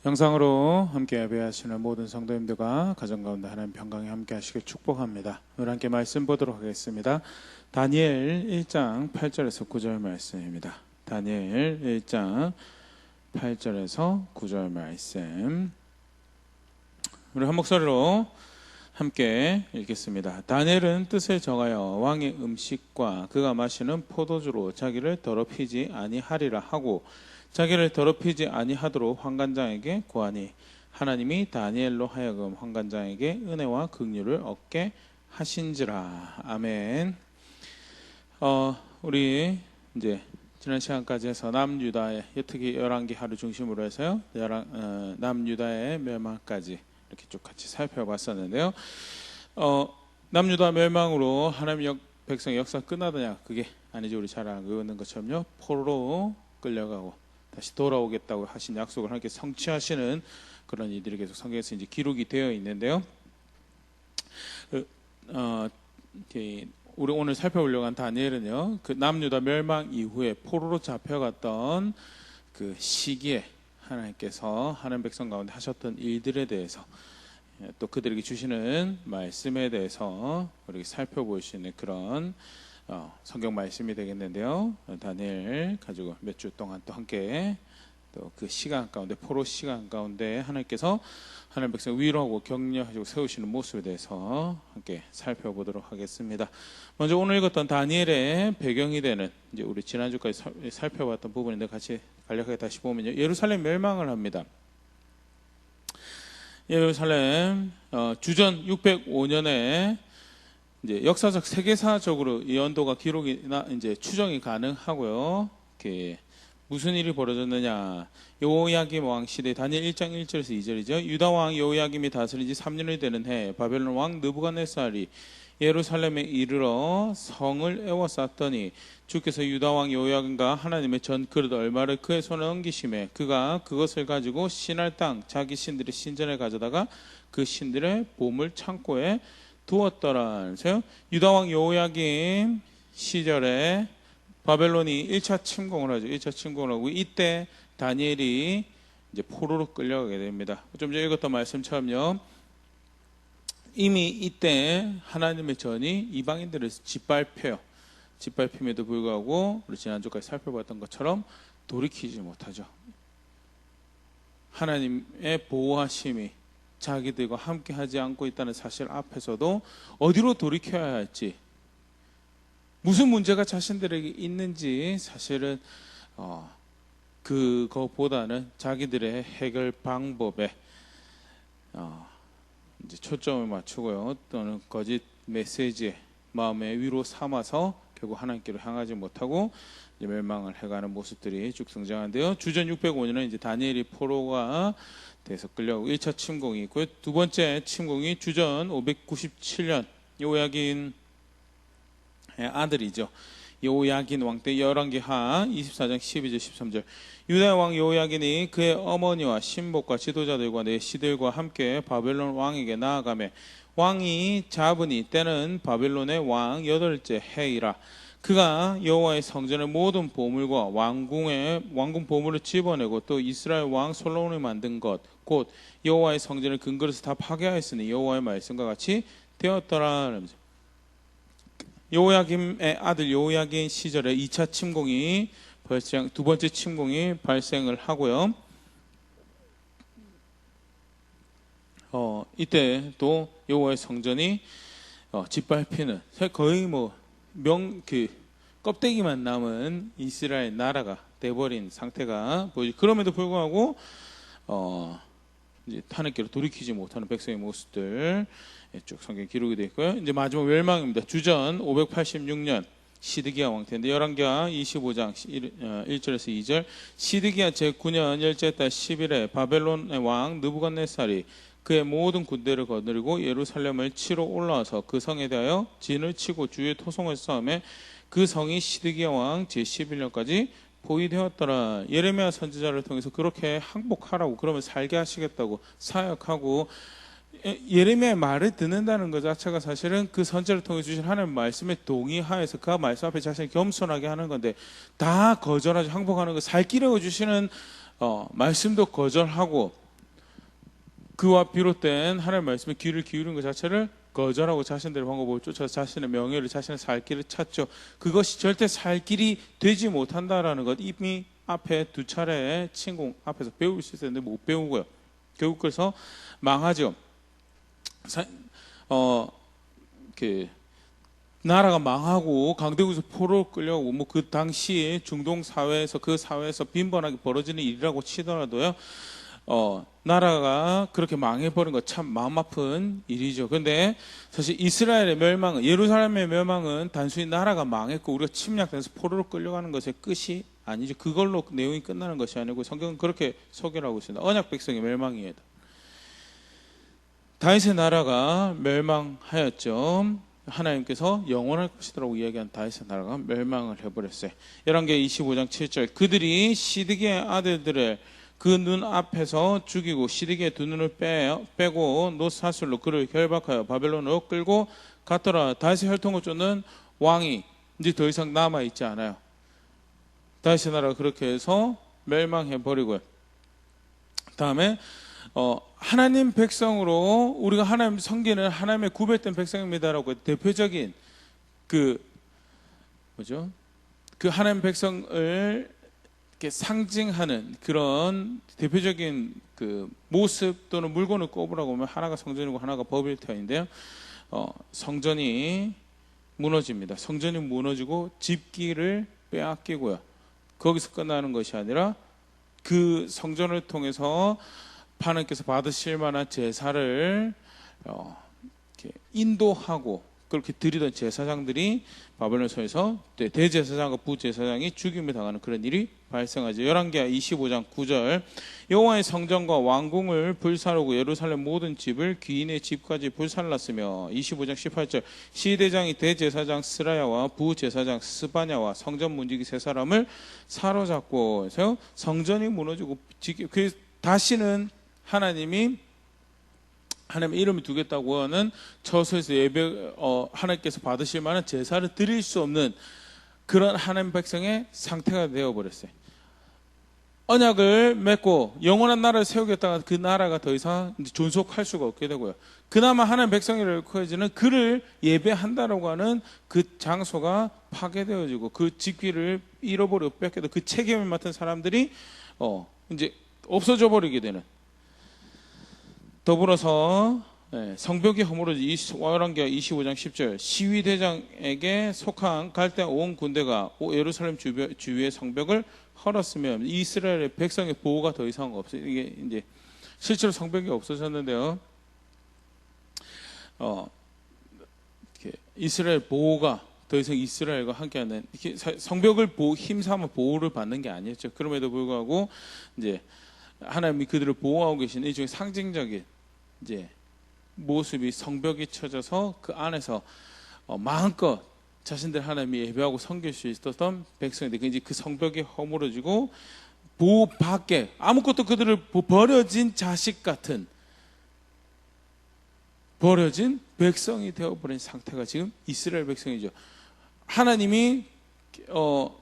영상으로 함께 예배하시는 모든 성도님들과 가정 가운데 하나님 평강에 함께 하시길 축복합니다. 오늘 함께 말씀 보도록 하겠습니다. 다니엘 1장 8절에서 9절 말씀입니다. 다니엘 1장 8절에서 9절 말씀, 우리 한 목소리로 함께 읽겠습니다. 다니엘은 뜻을 정하여 왕의 음식과 그가 마시는 포도주로 자기를 더럽히지 아니하리라 하고 자기를 더럽히지 아니하도록 환관장에게 구하니 하나님이 다니엘로 하여금 환관장에게 은혜와 긍휼을 얻게 하신지라. 아멘. 우리 이제 지난 시간까지 해서 남유다의, 특히 열왕기 하루 중심으로 해서요, 남유다의 멸망까지 이렇게 쭉 같이 살펴봤었는데요. 남유다 멸망으로 하나님 백성의 역사 끝나더냐? 그게 아니죠. 우리 잘 알고 있는 것처럼요, 포로로 끌려가고 다시 돌아오겠다고 하신 약속을 함께 성취하시는 그런 이들이 계속 성경에서 이제 기록이 되어 있는데요. 우리 오늘 살펴보려고 한 다니엘은요, 그 남유다 멸망 이후에 포로로 잡혀갔던 그 시기에 하나님께서 하나님 백성 가운데 하셨던 일들에 대해서, 또 그들에게 주시는 말씀에 대해서 우리 살펴볼 수 있는 그런 성경 말씀이 되겠는데요. 다니엘 가지고 몇 주 동안 또 함께 또 그 시간 가운데, 포로 시간 가운데 하나님께서 하나님 백성 위로하고 격려하시고 세우시는 모습에 대해서 함께 살펴보도록 하겠습니다. 먼저 오늘 읽었던 다니엘의 배경이 되는, 이제 우리 지난주까지 살펴봤던 부분인데 같이 간략하게 다시 보면요, 예루살렘 멸망을 합니다. 예루살렘 주전 605년에 이제 역사적 세계사적으로 이 연도가 기록이나 이제 추정이 가능하고요. 무슨 일이 벌어졌느냐? 여호야김 왕 시대, 다니엘 1장 1절에서 2절이죠. 유다 왕 여호야김이 다스린 지 3년이 되는 해, 바벨론 왕 느부갓네살이 예루살렘에 이르러 성을 에워쌌더니 주께서 유다 왕 여호야김과 하나님의 전 그릇 얼마를 그의 손에 얹기심에 그가 그것을 가지고 신할 땅 자기 신들의 신전에 가져다가 그 신들의 보물 창고에 두었더라. 그래서 유다 왕 여호야김 시절에 바벨론이 1차 침공을 하죠. 1차 침공을 하고 이때 다니엘이 이제 포로로 끌려가게 됩니다. 좀 전에 읽었던 말씀처럼요, 이미 이때 하나님의 전이 이방인들을 짓밟혀요. 짓밟힘에도 불구하고 우리 지난주까지 살펴봤던 것처럼 돌이키지 못하죠. 하나님의 보호하심이 자기들과 함께 하지 않고 있다는 사실 앞에서도 어디로 돌이켜야 할지, 무슨 문제가 자신들에게 있는지 사실은 그거보다는 자기들의 해결 방법에 이제 초점을 맞추고요, 또는 거짓 메시지에 마음의 위로 삼아서 결국 하나님께로 향하지 못하고 이제 멸망을 해가는 모습들이 쭉 등장하는데요. 주전 605년에 이제 다니엘이 포로가 돼서 끌려가고 1차 침공이 있고요. 두 번째 침공이 주전 597년 여호야긴 아들이죠. 여호야긴 왕 때 열왕기 하 24장 12절 13절, 유다 왕 여호야긴이 그의 어머니와 신복과 지도자들과 내 시들과 함께 바벨론 왕에게 나아가매 왕이 잡으니 때는 바벨론의 왕 8째 해이라. 그가 여호와의 성전의 모든 보물과 왕궁 보물을 집어내고 또 이스라엘 왕 솔로몬이 만든 것 곧 여호와의 성전의 근거에서 다 파괴하였으니 여호와의 말씀과 같이 되었더라. 여호야김의 아들 여호야긴 시절에 2차 침공이 두 번째 침공이 발생을 하고요. 이때 또 여호와의 성전이 짓밟히는, 거의 껍데기만 남은 이스라엘 나라가 돼버린 상태가 보이죠. 그럼에도 불구하고 이제 하나님께로 돌이키지 못하는 백성의 모습들 쭉 성경에 기록이 되어 있고요. 이제 마지막 멸망입니다. 주전 586년 시드기야 왕 때인데 열왕기하 25장 1절에서 2절, 시드기야 제9년 열째 달 10일에 바벨론의 왕 느부갓네살이 그의 모든 군대를 거느리고 예루살렘을 치러 올라와서 그 성에 대하여 진을 치고 주위에 토성을 쌓음에 그 성이 시드기야 왕 제11년까지 보이되었더라. 예레미야 선지자를 통해서 그렇게 항복하라고, 그러면 살게 하시겠다고 사역하고, 예레미야의 말을 듣는다는 것 자체가 사실은 그 선지자를 통해 주신 하나님의 말씀에 동의하여서 그 말씀 앞에 자신을 겸손하게 하는 건데, 다 거절하지 항복하는 거, 살 길을 주시는 말씀도 거절하고 그와 비롯된 하나님의 말씀에 귀를 기울인 것 자체를 거절하고 자신들의 방법을 쫓아서 자신의 명예를, 자신의 살 길을 찾죠. 그것이 절대 살 길이 되지 못한다라는 것 이미 앞에 두 차례 침공 앞에서 배울 수 있었는데 못 배우고요. 결국 그래서 망하죠. 나라가 망하고 강대국에서 포로로 끌려가고 뭐 그 당시에 중동 사회에서 그 사회에서 빈번하게 벌어지는 일이라고 치더라도요. 나라가 그렇게 망해버린 거 참 마음 아픈 일이죠. 그런데 사실 이스라엘의 멸망은, 예루살렘의 멸망은 단순히 나라가 망했고 우리가 침략돼서 포로로 끌려가는 것의 끝이 아니죠. 그걸로 내용이 끝나는 것이 아니고 성경은 그렇게 소개하고 있습니다. 언약 백성의 멸망이에요. 다윗의 나라가 멸망하였죠. 하나님께서 영원할 것이라고 이야기한 다윗의 나라가 멸망을 해버렸어요. 열왕기 25장 7절 그들이 시드기의 아들들을 그 눈 앞에서 죽이고 시드기의 두 눈을 빼고 노사슬로 그를 결박하여 바벨론으로 끌고 갔더라. 다윗의 혈통을 쫓는 왕이 이제 더 이상 남아있지 않아요. 다윗의 나라가 그렇게 해서 멸망해버리고요. 다음에 하나님 백성으로 우리가 하나님 섬기는 하나님의 구별된 백성입니다라고 대표적인 그 하나님 백성을 이렇게 상징하는 그런 대표적인 그 모습 또는 물건을 꼽으라고 하면 하나가 성전이고 하나가 버빌터인데요. 성전이 무너집니다. 성전이 무너지고 집기를 빼앗기고요. 거기서 끝나는 것이 아니라 그 성전을 통해서 하나님께서 받으실 만한 제사를 이렇게 인도하고 그렇게 드리던 제사장들이 바벨론서에서 대제사장과 부제사장이 죽임을 당하는 그런 일이 발생하죠. 열왕기 25장 9절 여호와의 성전과 왕궁을 불사르고 예루살렘 모든 집을 귀인의 집까지 불살랐으며 25장 18절 시대장이 대제사장 스라야와 부제사장 스바냐와 성전 문지기 세 사람을 사로잡고 해서 성전이 무너지고 다시는 하나님 이름을 두겠다고 하는 처소에서 하나님께서 받으실 만한 제사를 드릴 수 없는 그런 하나님 백성의 상태가 되어버렸어요. 언약을 맺고 영원한 나라를 세우겠다가 그 나라가 더 이상 존속할 수가 없게 되고요. 그나마 하나님 백성이라고 커지는 그를 예배한다라고 하는 그 장소가 파괴되어지고 그 직위를 잃어버리고 뺏겨도 그 책임을 맡은 사람들이 이제 없어져 버리게 되는. 더불어서 성벽이 허물어지 열왕기 25장 10절 시위대장에게 속한 갈대 온 군대가 예루살렘 주위의 성벽을 헐었으며 이스라엘의 백성의 보호가 더 이상 없어요. 이게 이제 실제로 성벽이 없어졌는데요. 이스라엘 보호가 더 이상 이스라엘과 함께하는 성벽을 힘삼아 보호를 받는 게 아니었죠. 그럼에도 불구하고 이제 하나님이 그들을 보호하고 계시는 일종의 상징적인 이제 모습이 성벽이 쳐져서 그 안에서 마음껏 자신들 하나님이 예배하고 섬길 수 있었던 백성인데 이제 그 성벽이 허물어지고 보호 밖에 아무것도 그들을 버려진 자식 같은 버려진 백성이 되어버린 상태가 지금 이스라엘 백성이죠. 하나님이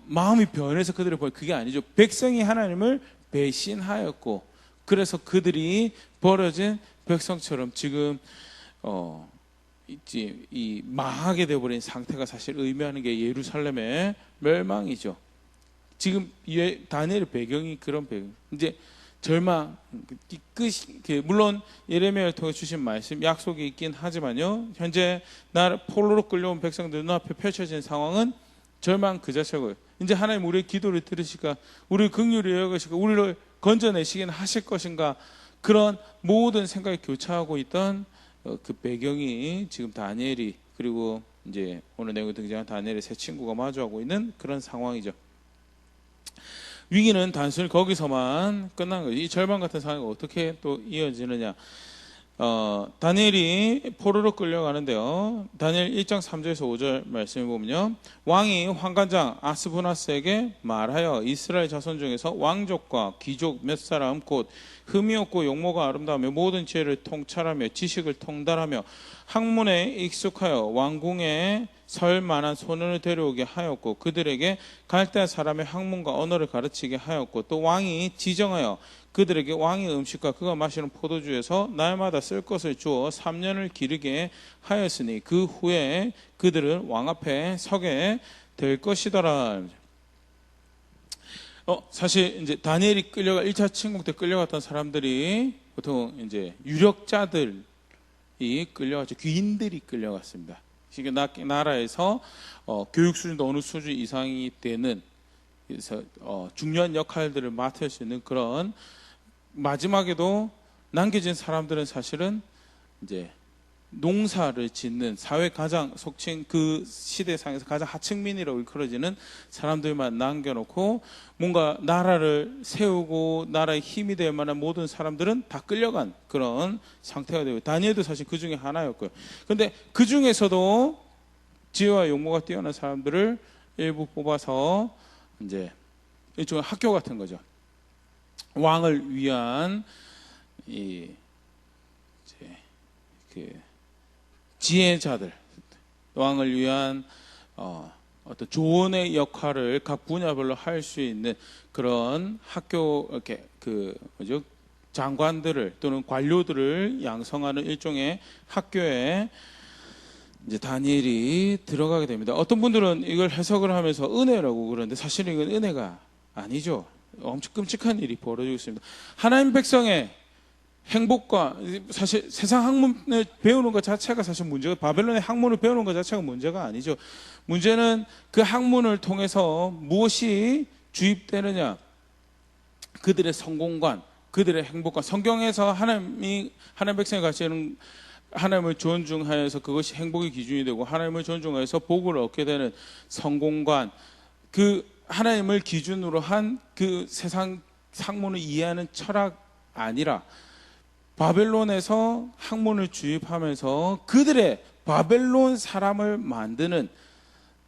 마음이 변해서 그들을 그게 아니죠. 백성이 하나님을 배신하였고 그래서 그들이 버려진 백성처럼 지금 이 망하게 되어버린 상태가 사실 의미하는 게 예루살렘의 멸망이죠. 지금 다니엘의 배경이 그런 배경. 이제 절망 끝이 물론 예레미야를 통해 주신 말씀 약속이 있긴 하지만요. 현재 포로로 끌려온 백성들 눈앞에 펼쳐진 상황은 절망 그 자체고요. 이제 하나님 우리의 기도를 들으실까, 우리를 긍휼히 여기실까, 우리를 건져내시긴 하실 것인가, 그런 모든 생각이 교차하고 있던 그 배경이 지금 다니엘이 그리고 이제 오늘 내용에 등장한 다니엘의 세 친구가 마주하고 있는 그런 상황이죠. 위기는 단순히 거기서만 끝난 거죠. 이 절망 같은 상황이 어떻게 또 이어지느냐. 다니엘이 포로로 끌려가는데요. 다니엘 1장 3절에서 5절 말씀을 보면요. 왕이 환관장 아스부나스에게 말하여 이스라엘 자손 중에서 왕족과 귀족 몇 사람 곧 흠이 없고 용모가 아름다우며 모든 지혜를 통찰하며 지식을 통달하며 학문에 익숙하여 왕궁에 설 만한 소년을 데려오게 하였고 그들에게 갈대아 사람의 학문과 언어를 가르치게 하였고 또 왕이 지정하여 그들에게 왕의 음식과 그가 마시는 포도주에서 날마다 쓸 것을 주어 3년을 기르게 하였으니 그 후에 그들은 왕 앞에 서게 될 것이더라. 사실 이제 다니엘이 1차 침공 때 끌려갔던 사람들이 보통 이제 유력자들이 끌려갔죠. 귀인들이 끌려갔습니다. 지금 나라에서 교육 수준도 어느 수준 이상이 되는, 그래서 중요한 역할들을 맡을 수 있는 그런, 마지막에도 남겨진 사람들은 사실은 이제 농사를 짓는 사회 가장 속칭 그 시대상에서 가장 하층민이라고 일컬어지는 사람들만 남겨놓고 뭔가 나라를 세우고 나라의 힘이 될 만한 모든 사람들은 다 끌려간 그런 상태가 되고, 다니엘도 사실 그 중에 하나였고요. 그런데 그 중에서도 지혜와 용모가 뛰어난 사람들을 일부 뽑아서 이제 일종의 학교 같은 거죠. 왕을 위한 지혜자들, 왕을 위한 어떤 조언의 역할을 각 분야별로 할 수 있는 그런 학교, 이렇게 장관들을 또는 관료들을 양성하는 일종의 학교에 이제 다니엘이 들어가게 됩니다. 어떤 분들은 이걸 해석을 하면서 은혜라고 그러는데 사실은 이건 은혜가 아니죠. 엄청 끔찍한 일이 벌어지고 있습니다. 하나님 백성의 행복과, 사실 세상 학문을 배우는 것 자체가 사실 문제가, 바벨론의 학문을 배우는 것 자체가 문제가 아니죠. 문제는 그 학문을 통해서 무엇이 주입되느냐, 그들의 성공관, 그들의 행복관. 성경에서 하나님 백성이 가지는 하나님을 존중하여서 그것이 행복의 기준이 되고, 하나님을 존중하여서 복을 얻게 되는 성공관, 그 하나님을 기준으로 한 그 세상 학문을 이해하는 철학 아니라 바벨론에서 학문을 주입하면서 그들의 바벨론 사람을 만드는,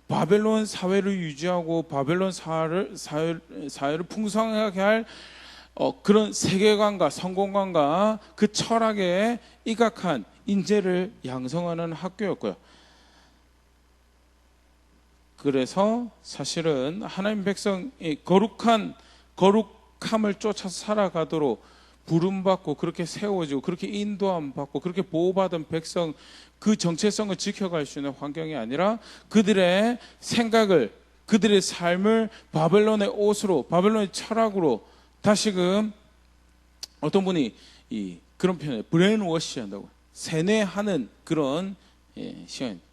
바벨론 사회를 유지하고 바벨론 사회를 풍성하게 할 그런 세계관과 성공관과 그 철학에 입각한 인재를 양성하는 학교였고요. 그래서 사실은 하나님 백성이 거룩함을 쫓아서 살아가도록 부름받고 그렇게 세워지고 그렇게 인도함 받고 그렇게 보호받은 백성, 그 정체성을 지켜갈 수 있는 환경이 아니라 그들의 생각을, 그들의 삶을 바벨론의 옷으로, 바벨론의 철학으로 다시금 어떤 분이 그런 표현을 브레인워시 한다고, 세뇌하는 그런 시간입니다.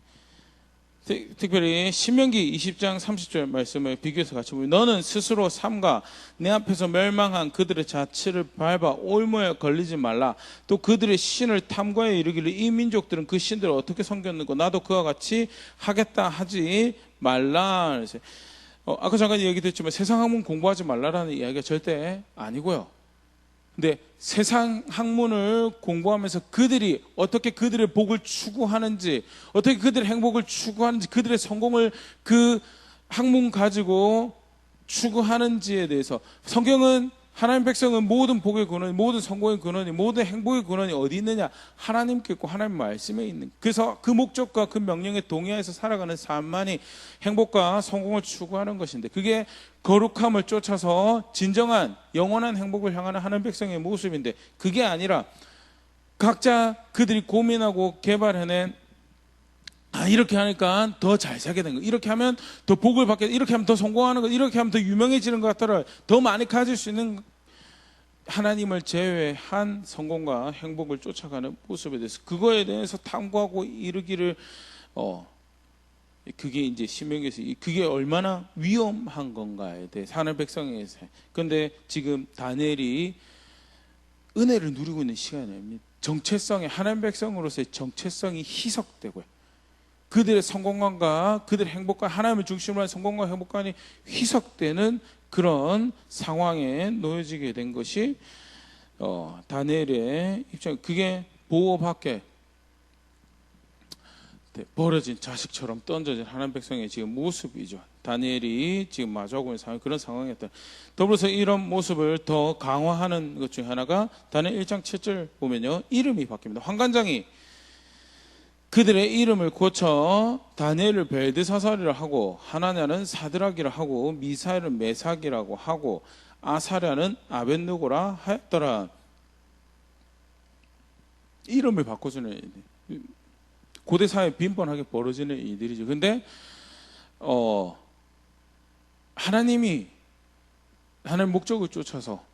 특별히 신명기 20장 30절 말씀을 비교해서 같이 보면, 너는 스스로 삼가 내 앞에서 멸망한 그들의 자취를 밟아 올무에 걸리지 말라. 또 그들의 신을 탐구하여 이르기를 이 민족들은 그 신들을 어떻게 섬겼는고 나도 그와 같이 하겠다 하지 말라. 아까 잠깐 얘기했지만 세상 학문 공부하지 말라라는 이야기가 절대 아니고요. 근데 세상 학문을 공부하면서 그들이 어떻게 그들의 복을 추구하는지, 어떻게 그들의 행복을 추구하는지, 그들의 성공을 그 학문 가지고 추구하는지에 대해서, 성경은 하나님 백성은 모든 복의 근원이, 모든 성공의 근원이, 모든 행복의 근원이 어디 있느냐? 하나님께 있고 하나님 말씀에 있는. 그래서 그 목적과 그 명령에 동의해서 살아가는 삶만이 행복과 성공을 추구하는 것인데, 그게 거룩함을 쫓아서 진정한 영원한 행복을 향하는 하나님 백성의 모습인데, 그게 아니라 각자 그들이 고민하고 개발해낸, 이렇게 하니까 더 잘 살게 된 거, 이렇게 하면 더 복을 받게, 이렇게 하면 더 성공하는 거, 이렇게 하면 더 유명해지는 것 같더라, 더 많이 가질 수 있는, 하나님을 제외한 성공과 행복을 쫓아가는 모습에 대해서, 그거에 대해서 탐구하고 이르기를, 그게 이제 신명기에서 그게 얼마나 위험한 건가에 대해서 하나님 백성에서. 그런데 지금 다니엘이 은혜를 누리고 있는 시간입니다. 정체성이, 하나님 백성으로서의 정체성이 희석되고요, 그들의 성공관과 그들의 행복관, 하나님을 중심으로 한 성공과 행복관이 희석되는 그런 상황에 놓여지게 된 것이 다니엘의 입장. 그게 보호받게 벌어진 자식처럼 던져진 하나님 백성의 지금 모습이죠. 다니엘이 지금 마주하고 있는 상황이 그런 상황이었다. 더불어서 이런 모습을 더 강화하는 것 중에 하나가 다니엘 1장 7절 보면요, 이름이 바뀝니다. 환관장이 그들의 이름을 고쳐 다니엘을 벨드사살이라 하고 하나냐는 사드락이라 하고 미사엘은 메삭이라고 하고 아사랴는 아벳느고라 하였더라. 이름을 바꿔주는 고대 사회에 빈번하게 벌어지는 일들이죠. 근데 하나님이 하나님의 목적을 쫓아서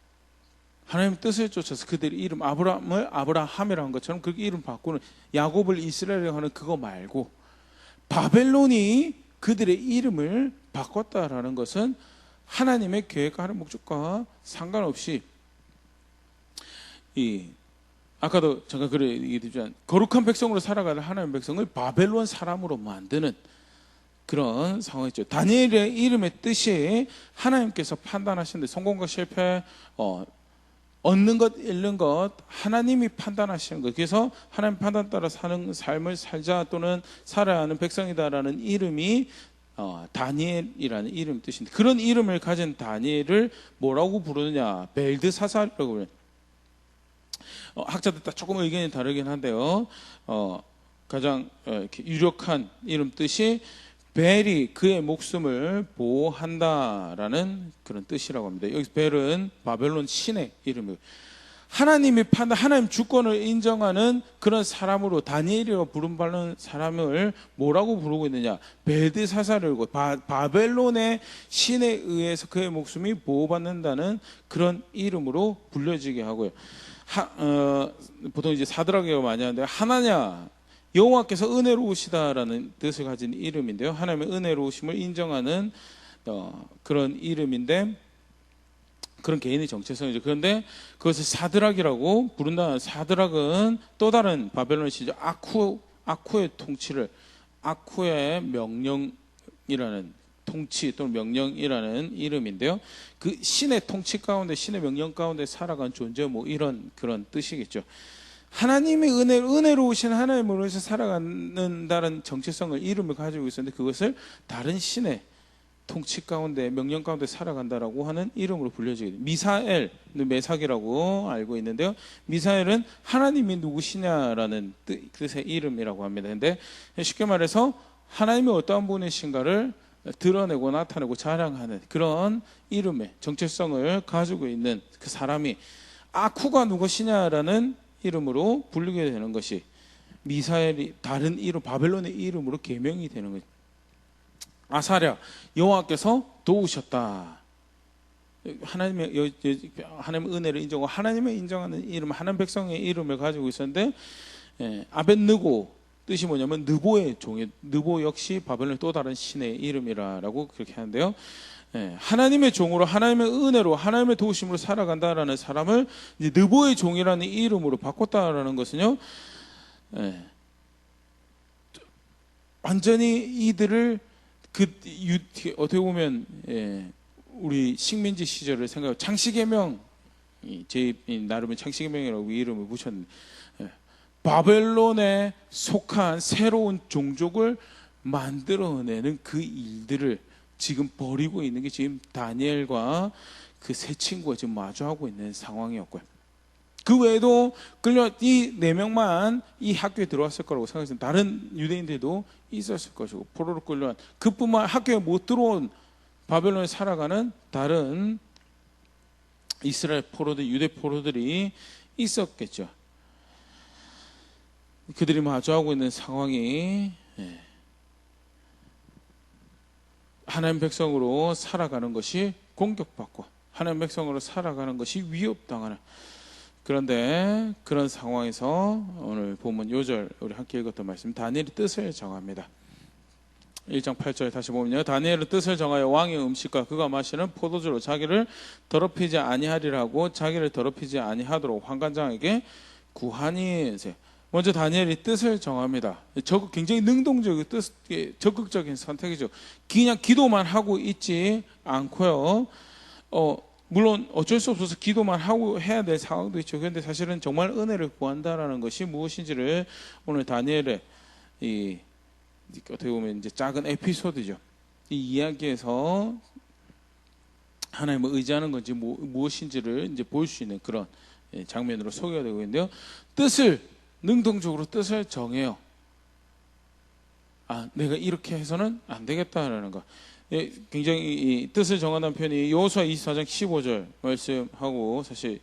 하나님의 뜻을 쫓아서 그들의 이름 아브라함을 아브라함이라고 한 것처럼 그렇게 이름 바꾸는, 야곱을 이스라엘이라고 하는 그거 말고 바벨론이 그들의 이름을 바꿨다라는 것은 하나님의 계획과 하나님의 목적과 상관없이 아까도 잠깐 그래 얘기했지만 거룩한 백성으로 살아가는 하나님의 백성을 바벨론 사람으로 만드는 그런 상황이죠. 다니엘의 이름의 뜻이 하나님께서 판단하시는데 성공과 실패, 얻는 것, 잃는 것 하나님이 판단하시는 것. 그래서 하나님 판단 따라 사는 삶을 살자 또는 살아야 하는 백성이다라는 이름이 다니엘이라는 이름 뜻인데, 그런 이름을 가진 다니엘을 뭐라고 부르느냐? 벨드사살이라고 부르는. 학자들 다 조금 의견이 다르긴 한데요. 가장 이렇게 유력한 이름 뜻이 벨이 그의 목숨을 보호한다라는 그런 뜻이라고 합니다. 여기서 벨은 바벨론 신의 이름이에요. 하나님이 하나님 주권을 인정하는 그런 사람으로 다니엘이라고 부름받는 사람을 뭐라고 부르고 있느냐? 벨드사살이고 바벨론의 신에 의해서 그의 목숨이 보호받는다는 그런 이름으로 불려지게 하고요. 보통 이제 사드락이라고 많이 하는데 하나냐, 여호와께서 은혜로우시다라는 뜻을 가진 이름인데요. 하나님의 은혜로우심을 인정하는 그런 이름인데, 그런 개인의 정체성이죠. 그런데 그것을 사드락이라고 부른다. 사드락은 또 다른 바벨론 시죠. 아쿠의 통치를, 아쿠의 명령이라는 통치 또는 명령이라는 이름인데요. 그 신의 통치 가운데, 신의 명령 가운데 살아간 존재, 뭐 이런 그런 뜻이겠죠. 하나님의 은혜로우신 하나님으로 해서 살아가는다는 정체성을, 이름을 가지고 있었는데 그것을 다른 신의 통치 가운데, 명령 가운데 살아간다라고 하는 이름으로 불려지게 됩니다. 미사엘, 메삭이라고 알고 있는데요. 미사엘은 하나님이 누구시냐라는 뜻의 이름이라고 합니다. 근데 쉽게 말해서 하나님이 어떠한 분이신가를 드러내고 나타내고 자랑하는 그런 이름의 정체성을 가지고 있는 그 사람이 아쿠가 누구시냐라는 이름으로 불리게 되는 것이 미사엘이 다른 이름, 바벨론의 이름으로 개명이 되는 거죠. 아사랴, 여호와께서 도우셨다. 하나님의 은혜를 인정하고 하나님의 인정하는 이름, 하나님 백성의 이름을 가지고 있었는데, 아벳느고 뜻이 뭐냐면 느보의 종이, 느보 역시 바벨론의 또 다른 신의 이름이라고 그렇게 하는데요. 하나님의 종으로, 하나님의 은혜로, 하나님의 도우심으로 살아간다라는 사람을 이제 느보의 종이라는 이름으로 바꿨다라는 것은요, 완전히 이들을 어떻게 보면 우리 식민지 시절을 생각하고 창시계명, 제 나름의 창시계명이라고 이름을 붙였는데, 바벨론에 속한 새로운 종족을 만들어내는 그 일들을 지금 벌이고 있는 게 지금 다니엘과 그 세 친구가 지금 마주하고 있는 상황이었고요. 그 외에도 이 4명만 이 학교에 들어왔을 거라고 생각했어요. 다른 유대인들도 있었을 것이고, 포로로 끌려간, 그뿐만 학교에 못 들어온 바벨론에 살아가는 다른 이스라엘 포로들, 유대 포로들이 있었겠죠. 그들이 마주하고 있는 상황이 하나님 백성으로 살아가는 것이 공격받고 하나님 백성으로 살아가는 것이 위협당하는, 그런데 그런 상황에서 오늘 본문 요절 우리 함께 읽었던 말씀, 다니엘이 뜻을 정합니다. 1장 8절에 다시 보면요, 다니엘은 뜻을 정하여 왕의 음식과 그가 마시는 포도주로 자기를 더럽히지 아니하리라고 자기를 더럽히지 아니하도록 환관장에게 구하니. 먼저 다니엘이 뜻을 정합니다. 굉장히 능동적이고 적극적인 선택이죠. 그냥 기도만 하고 있지 않고요. 물론 어쩔 수 없어서 기도만 하고 해야 될 상황도 있죠. 그런데 사실은 정말 은혜를 구한다라는 것이 무엇인지를 오늘 다니엘의 어떻게 보면 이제 작은 에피소드죠. 이 이야기에서 하나님을 의지하는 건지 무엇인지를 이제 볼 수 있는 그런 장면으로 소개가 되고 있는데요. 능동적으로 뜻을 정해요. 내가 이렇게 해서는 안 되겠다라는 거. 예, 굉장히 이 뜻을 정한다는 표현이 여호수아 24장 15절 말씀하고 사실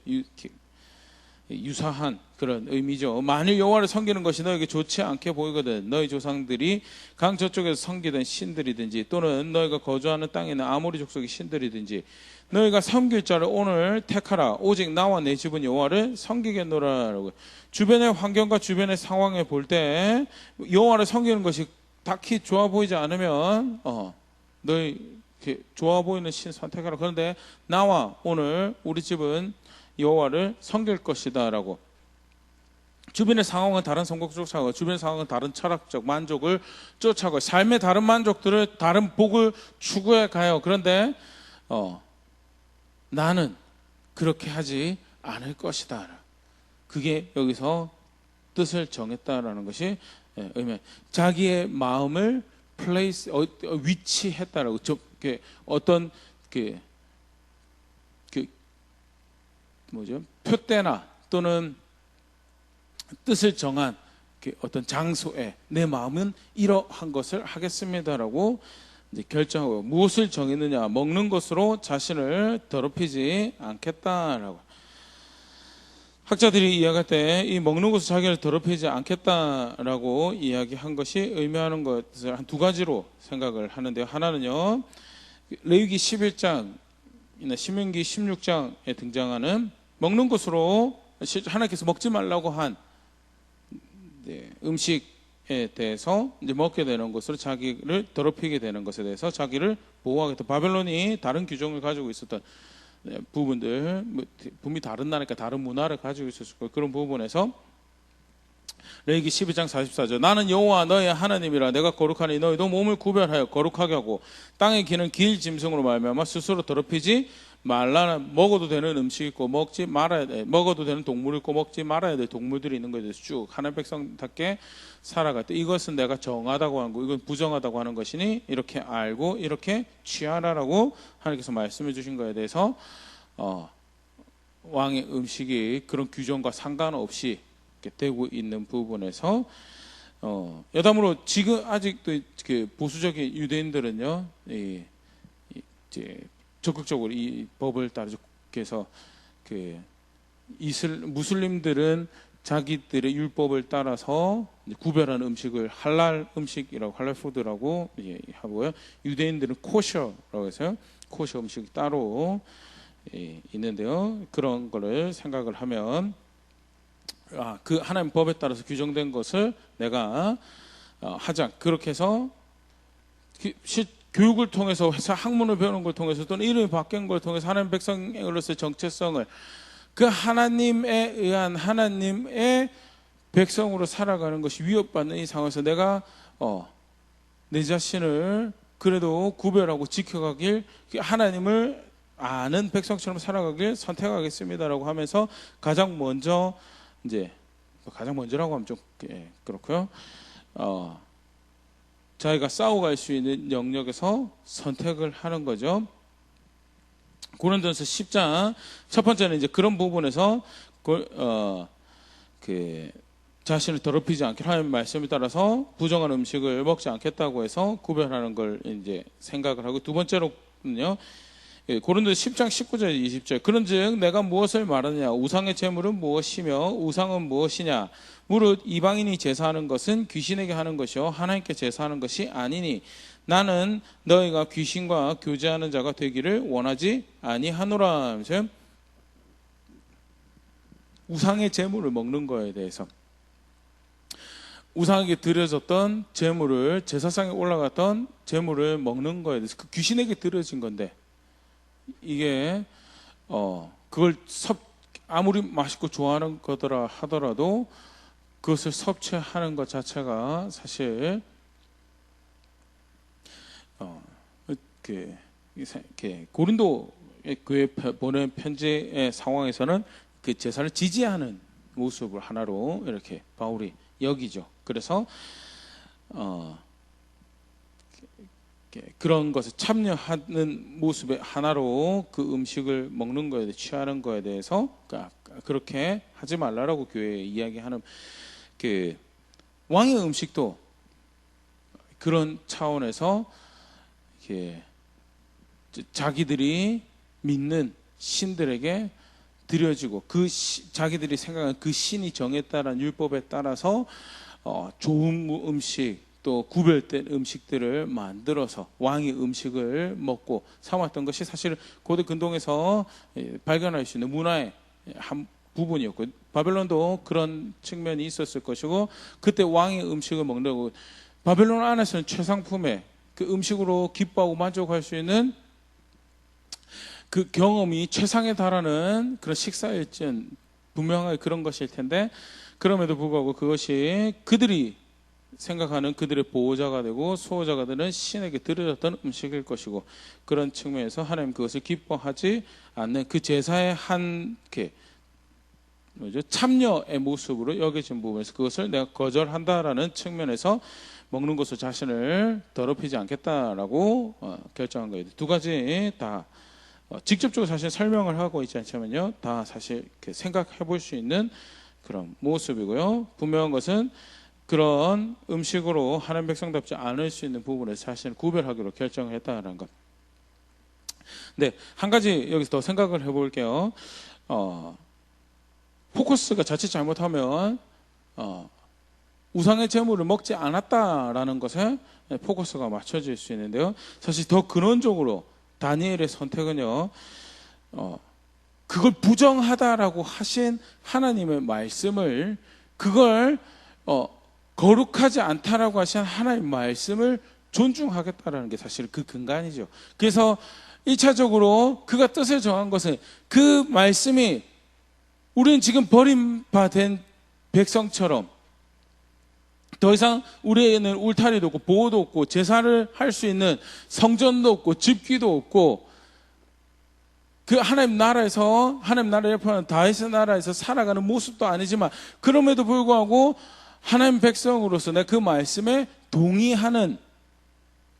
유사한 그런 의미죠. 만일 여호와를 섬기는 것이 너에게 좋지 않게 보이거든 너희 조상들이 강 저쪽에서 섬기던 신들이든지 또는 너희가 거주하는 땅에 있는 아모리 족속의 신들이든지 너희가 섬길 자를 오늘 택하라. 오직 나와 내 집은 여호와를 섬기겠노라라고. 주변의 환경과 주변의 상황을 볼 때 여호와를 섬기는 것이 딱히 좋아 보이지 않으면 너희 이렇게 좋아 보이는 신 선택하라. 그런데 나와 오늘 우리 집은 여호와를 섬길 것이다라고. 주변의 상황은 다른 성공 쫓아가고 주변의 상황은 다른 철학적 만족을 쫓아가고 삶의 다른 만족들을 다른 복을 추구해 가요. 그런데 나는 그렇게 하지 않을 것이다. 그게 여기서 뜻을 정했다라는 것이 의미. 자기의 마음을 플레이스 위치했다라고. 어떤 표대나 또는 뜻을 정한 어떤 장소에 내 마음은 이러한 것을 하겠습니다라고 이제 결정하고. 무엇을 정했느냐? 먹는 것으로 자신을 더럽히지 않겠다라고. 학자들이 이야기할 때 이 먹는 것으로 자기를 더럽히지 않겠다라고 이야기한 것이 의미하는 것을 한 두 가지로 생각을 하는데요. 하나는요, 레위기 11장이나 신명기 16장에 등장하는 먹는 것으로 하나님께서 먹지 말라고 한 음식에 대해서 이제 먹게 되는 것으로 자기를 더럽히게 되는 것에 대해서 자기를 보호하겠다. 바벨론이 다른 규정을 가지고 있었던 부분들, 분명히 다른 나라니까 다른 문화를 가지고 있었을 거예요. 그런 부분에서 레위기 12장 44절 나는 여호와 너의 하나님이라. 내가 거룩하니 너희도 몸을 구별하여 거룩하게 하고 땅에 기는 길 짐승으로 말미암아 스스로 더럽히지 말라. 먹어도 되는 음식이 있고 먹지 말아야 돼. 먹어도 되는 동물이 있고 먹지 말아야 될 동물들이 있는 거에 대해서 쭉 하나님 백성답게 살아갈 때 이것은 내가 정하다고 하는 거, 이건 부정하다고 하는 것이니 이렇게 알고 이렇게 취하라라고 하나님께서 말씀해 주신 거에 대해서 왕의 음식이 그런 규정과 상관없이 이렇게 되고 있는 부분에서 여담으로 지금 아직도 그 보수적인 유대인들은요, 이제 적극적으로 이 법을 따르죠. 그래서 무슬림들은 자기들의 율법을 따라서 구별한 음식을 할랄 음식이라고, 할랄 푸드라고 하고요. 유대인들은 코셔라고 해서요. 코셔 음식이 따로 있는데요. 그런 거를 생각을 하면 그 하나님 법에 따라서 규정된 것을 내가 하자. 그렇게 해서 교육을 통해서 회사 학문을 배우는 걸 통해서 또는 이름이 바뀐 걸 통해서 하나님 백성으로서의 정체성을 그 하나님에 의한 하나님의 백성으로 살아가는 것이 위협받는 이 상황에서 내가 내 자신을 그래도 구별하고 지켜가길, 하나님을 아는 백성처럼 살아가길 선택하겠습니다라고 하면서 가장 먼저라고 하면 좀 그렇고요. 자기가 싸워갈 수 있는 영역에서 선택을 하는 거죠. 고린도전서 10장 첫 번째는 이제 그런 부분에서 자신을 더럽히지 않게 하나님 말씀에 따라서 부정한 음식을 먹지 않겠다고 해서 구별하는 걸 이제 생각을 하고, 두 번째로는요, 고린도서 10장 19절 20절 그런즉 내가 무엇을 말하느냐? 우상의 제물은 무엇이며 우상은 무엇이냐? 무릇 이방인이 제사하는 것은 귀신에게 하는 것이요 하나님께 제사하는 것이 아니니 나는 너희가 귀신과 교제하는 자가 되기를 원하지 아니하노라. 우상의 제물을 먹는 거에 대해서, 우상에게 드려졌던 제물을, 제사상에 올라갔던 제물을 먹는 거에 대해서 그 귀신에게 드려진 건데, 이게 그걸 아무리 맛있고 좋아하는 거더라 하더라도 그것을 섭취하는 것 자체가 사실 고린도 교회 보낸 편지의 상황에서는 그 제사를 지지하는 모습을 하나로 이렇게 바울이 여기죠. 그래서 그런 것에 참여하는 모습의 하나로 그 음식을 먹는 거에 대해 취하는 거에 대해서 그렇게 하지 말라라고 교회에 이야기하는, 왕의 음식도 그런 차원에서 이렇게 자기들이 믿는 신들에게 드려지고 자기들이 생각하는 그 신이 정했다는 율법에 따라서 좋은 음식 또 구별된 음식들을 만들어서 왕이 음식을 먹고 삼았던 것이 사실 고대 근동에서 발견할 수 있는 문화의 한 부분이었고, 바벨론도 그런 측면이 있었을 것이고, 그때 왕이 음식을 먹는다고 바벨론 안에서는 최상품의 그 음식으로 기뻐하고 만족할 수 있는 그 경험이 최상에 달하는 그런 식사일지는 분명하게 그런 것일 텐데, 그럼에도 불구하고 그것이 그들이 생각하는 그들의 보호자가 되고 수호자가 되는 신에게 드려졌던 음식일 것이고, 그런 측면에서 하나님 그것을 기뻐하지 않는 그 제사의 한 참여의 모습으로 여겨진 부분에서 그것을 내가 거절한다라는 측면에서 먹는 것으로 자신을 더럽히지 않겠다라고 결정한 거예요. 두 가지 다 직접적으로 사실 설명을 하고 있지 않지만요, 다 사실 이렇게 생각해 볼 수 있는 그런 모습이고요. 분명한 것은 그런 음식으로 하나님 백성답지 않을 수 있는 부분에서 자신을 구별하기로 결정을 했다는 것. 네, 한 가지 여기서 더 생각을 해볼게요. 포커스가 자칫 잘못하면 우상의 제물을 먹지 않았다라는 것에 포커스가 맞춰질 수 있는데요. 사실 더 근원적으로 다니엘의 선택은요, 그걸 부정하다라고 하신 하나님의 말씀을, 그걸 거룩하지 않다라고 하신 하나님의 말씀을 존중하겠다라는 게 사실 그 근간이죠. 그래서 1차적으로 그가 뜻을 정한 것은 그 말씀이 우리는 지금 버림받은 백성처럼 더 이상 우리에는 울타리도 없고 보호도 없고 제사를 할 수 있는 성전도 없고 집기도 없고, 그 하나님 나라에서, 하나님 나라에 포함한 다윗의 나라에서 살아가는 모습도 아니지만, 그럼에도 불구하고 하나님 백성으로서 내가 그 말씀에 동의하는,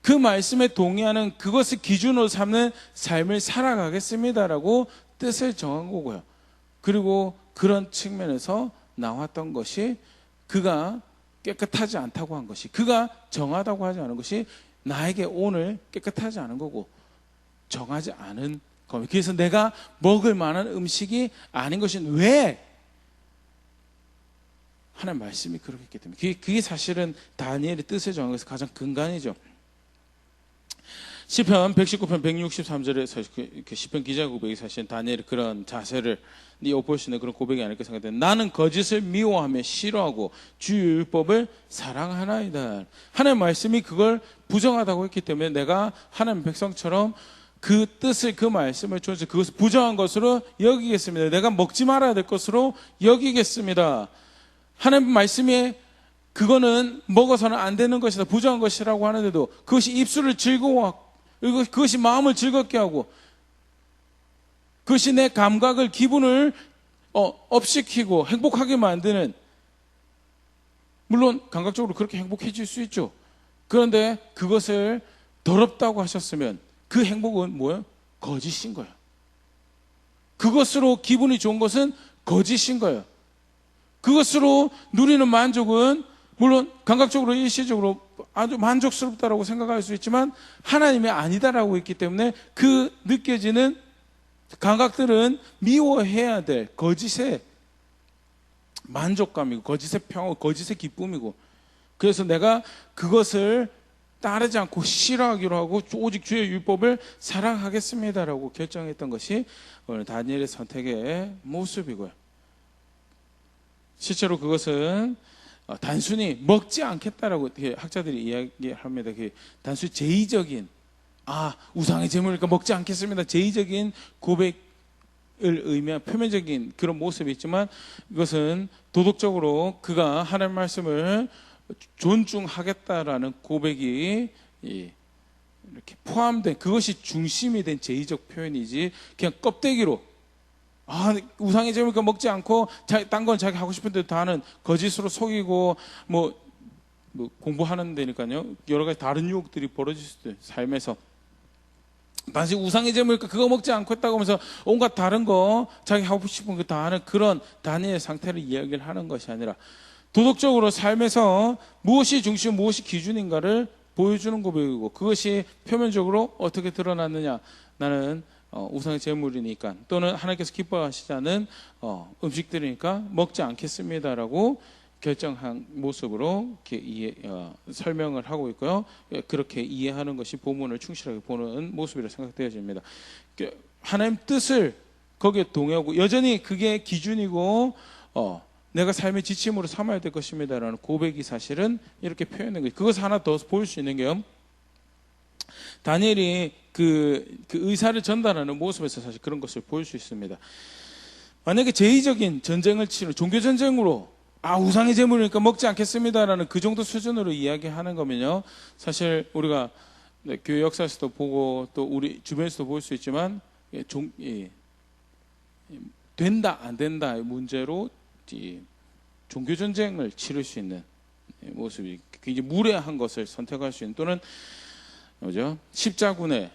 그 말씀에 동의하는 그것을 기준으로 삼는 삶을 살아가겠습니다라고 뜻을 정한 거고요. 그리고 그런 측면에서 나왔던 것이 그가 깨끗하지 않다고 한 것이, 그가 정하다고 하지 않은 것이 나에게 오늘 깨끗하지 않은 거고 정하지 않은 겁니다. 그래서 내가 먹을 만한 음식이 아닌 것이 왜? 하나님 말씀이 그렇게 했기 때문에. 그게 사실은 다니엘의 뜻을 정한 것에서 가장 근간이죠. 시편 119편 163절에 시편 기자 고백이 사실 다니엘의 그런 자세를 엿볼 수 있는 그런 고백이 아닐까 생각합니다. 나는 거짓을 미워하며 싫어하고 주의 율법을 사랑하나이다. 하나님의 말씀이 그걸 부정하다고 했기 때문에 내가 하나님 백성처럼 그 뜻을, 그 말씀을 존중해서 그것을 부정한 것으로 여기겠습니다. 내가 먹지 말아야 될 것으로 여기겠습니다. 하나님 말씀이 그거는 먹어서는 안 되는 것이다, 부정한 것이라고 하는데도 그것이 입술을 즐거워하고 그것이 마음을 즐겁게 하고 그것이 내 감각을, 기분을 업시키고 행복하게 만드는, 물론 감각적으로 그렇게 행복해질 수 있죠. 그런데 그것을 더럽다고 하셨으면 그 행복은 뭐예요? 거짓인 거예요. 그것으로 기분이 좋은 것은 거짓인 거예요. 그것으로 누리는 만족은 물론 감각적으로 일시적으로 아주 만족스럽다라고 생각할 수 있지만 하나님이 아니다라고 했기 때문에 그 느껴지는 감각들은 미워해야 될 거짓의 만족감이고 거짓의 평화, 거짓의 기쁨이고, 그래서 내가 그것을 따르지 않고 싫어하기로 하고 오직 주의 율법을 사랑하겠습니다라고 결정했던 것이 오늘 다니엘의 선택의 모습이고요. 실제로 그것은 단순히 먹지 않겠다라고 학자들이 이야기합니다. 단순히 제의적인, 우상의 제물이니까 먹지 않겠습니다, 제의적인 고백을 의미한 표면적인 그런 모습이 있지만, 이것은 도덕적으로 그가 하나님 말씀을 존중하겠다라는 고백이 이렇게 포함된, 그것이 중심이 된 제의적 표현이지 그냥 껍데기로 우상의 제물이니까 먹지 않고 딴 건 자기 하고 싶은 대로 다 하는, 거짓으로 속이고 뭐 공부하는 데니까요 여러 가지 다른 유혹들이 벌어질 수도 있어요. 삶에서 단지 우상의 제물이니까 그거 먹지 않고 했다고 하면서 온갖 다른 거 자기 하고 싶은 거 다 하는 그런 다니엘의 상태를 이야기를 하는 것이 아니라, 도덕적으로 삶에서 무엇이 중심, 무엇이 기준인가를 보여주는 고백이고, 그것이 표면적으로 어떻게 드러났느냐, 나는 우상의 제물이니까, 또는 하나님께서 기뻐하시지 않은 음식들이니까 먹지 않겠습니다라고 결정한 모습으로 이렇게 설명을 하고 있고요. 그렇게 이해하는 것이 본문을 충실하게 보는 모습이라 생각되어집니다. 하나님 뜻을 거기에 동의하고, 여전히 그게 기준이고 내가 삶의 지침으로 삼아야 될 것입니다라는 고백이 사실은 이렇게 표현된 거예요. 그것을 하나 더 보일 수 있는 게요, 다니엘이 그 의사를 전달하는 모습에서 사실 그런 것을 보일 수 있습니다. 만약에 제의적인 전쟁을 치는 종교 전쟁으로 우상의 제물이니까 먹지 않겠습니다라는 그 정도 수준으로 이야기하는 거면요, 사실 우리가 교회 역사에서도 보고 또 우리 주변에서도 볼 수 있지만 된다 안 된다의 문제로 종교 전쟁을 치를 수 있는 모습이 굉장히 무례한 것을 선택할 수 있는, 또는 뭐죠? 십자군의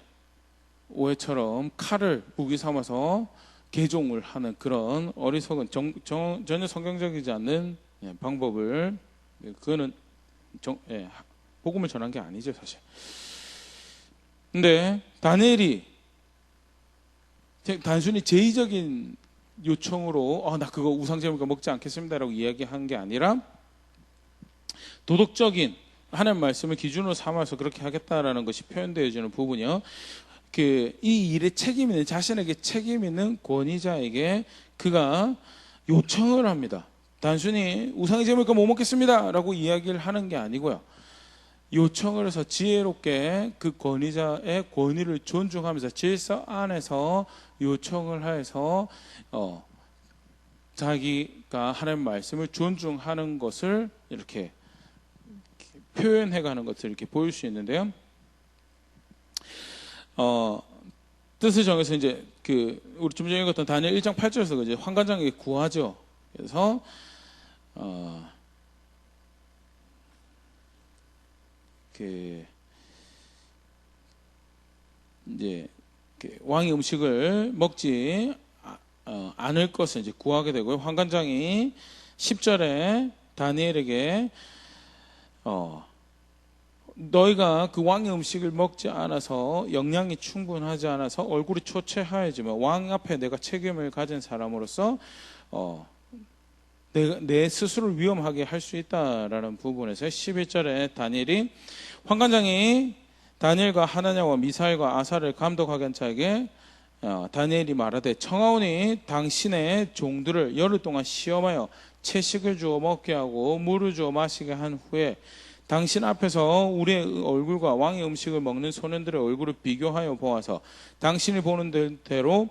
오해처럼 칼을 무기 삼아서 개종을 하는 그런 어리석은 전혀 성경적이지 않는 방법을, 그거는 복음을 전한 게 아니죠 사실. 근데 다니엘이 단순히 제의적인 요청으로 나 그거 우상제물과 먹지 않겠습니다라고 이야기한 게 아니라, 도덕적인 하나님 말씀을 기준으로 삼아서 그렇게 하겠다라는 것이 표현되어지는 부분이요, 이 일에 책임 있는, 자신에게 책임 있는 권위자에게 그가 요청을 합니다. 단순히 우상의 제물과 못 먹겠습니다 라고 이야기를 하는 게 아니고요, 요청을 해서 지혜롭게 그 권위자의 권위를 존중하면서 질서 안에서 요청을 해서 자기가 하나님 말씀을 존중하는 것을 이렇게 표현해가는 것을 이렇게 보일 수 있는데요. 뜻을 정해서 이제 우리 좀 전에 읽었던 다니엘 1장 8절에서 이제 환관장에게 구하죠. 그래서 이제 왕의 음식을 먹지 않을 것을 이제 구하게 되고요. 환관장이 10절에 다니엘에게 너희가 그 왕의 음식을 먹지 않아서 영양이 충분하지 않아서 얼굴이 초췌하여지만 왕 앞에 내가 책임을 가진 사람으로서 내 스스로를 위험하게 할 수 있다라는 부분에서 11절에 다니엘이, 환관장이 다니엘과 하나냐와 미사엘과 아사를 감독하게 한 자에게 다니엘이 말하되, 청하오니 당신의 종들을 열흘 동안 시험하여 채식을 주어 먹게 하고 물을 주어 마시게 한 후에 당신 앞에서 우리의 얼굴과 왕의 음식을 먹는 소년들의 얼굴을 비교하여 보아서 당신이 보는 대로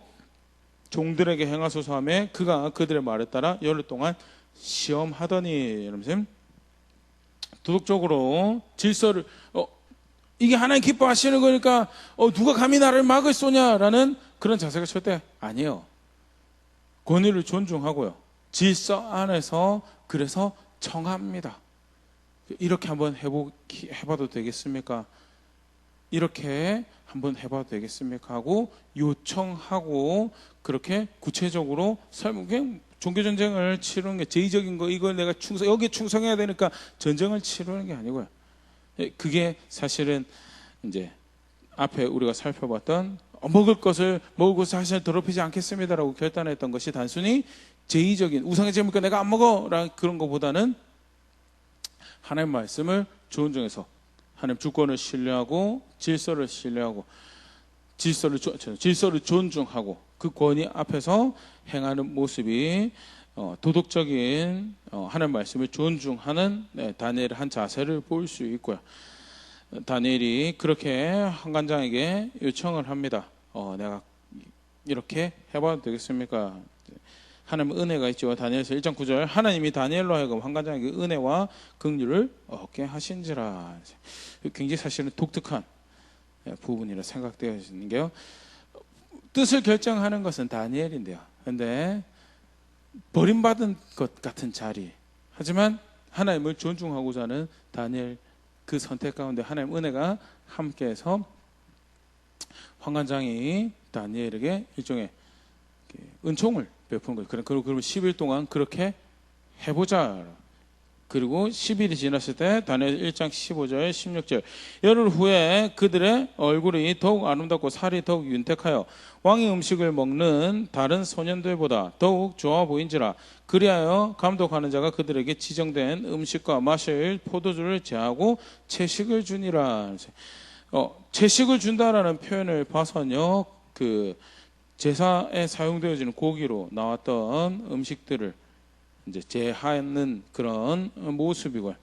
종들에게 행하소서 하며 그가 그들의 말에 따라 열흘 동안 시험하더니, 여러분 도덕적으로 질서를 이게 하나님 기뻐하시는 거니까 누가 감히 나를 막을 쏘냐라는 그런 자세가 절대 아니에요. 권위를 존중하고요, 질서 안에서 그래서 청합니다. 이렇게 한번 해봐도 되겠습니까? 이렇게 한번 해봐도 되겠습니까? 하고 요청하고, 그렇게 구체적으로 종교전쟁을 치르는 게 제의적인 거, 이걸 내가 여기에 충성해야 되니까 전쟁을 치르는 게 아니고요, 그게 사실은 이제 앞에 우리가 살펴봤던 먹을 것을 먹고 자신을 더럽히지 않겠습니다라고 결단했던 것이 단순히 제의적인 우상의 제물과 내가 안 먹어라는 그런 것보다는 하나님 말씀을 존중해서 하나님 주권을 신뢰하고 질서를 신뢰하고 질서를 존중하고 그 권위 앞에서 행하는 모습이 도덕적인 하나님 말씀을 존중하는 다니엘의 한 자세를 볼 수 있고요. 다니엘이 그렇게 환관장에게 요청을 합니다. 내가 이렇게 해봐도 되겠습니까? 하나님의 은혜가 있죠. 다니엘서 1장 9절, 하나님이 다니엘로 하여금 환관장에게 은혜와 긍휼을 얻게 하신지라. 굉장히 사실은 독특한 부분이라 생각되어지는 게요, 뜻을 결정하는 것은 다니엘인데요, 그런데 버림받은 것 같은 자리, 하지만 하나님을 존중하고자 하는 다니엘, 그 선택 가운데 하나님 은혜가 함께해서 환관장이 다니엘에게 일종의 은총을 베푸는 거예요. 그러면 10일 동안 그렇게 해보자. 그리고 10일이 지났을 때 다니엘 1장 15절 16절 열흘 후에 그들의 얼굴이 더욱 아름답고 살이 더욱 윤택하여 왕의 음식을 먹는 다른 소년들보다 더욱 좋아 보인지라. 그리하여 감독하는 자가 그들에게 지정된 음식과 마실 포도주를 제하고 채식을 주니라. 채식을 준다라는 표현을 봐서는요, 그 제사에 사용되어지는 고기로 나왔던 음식들을 이제 제하는 그런 모습이고요.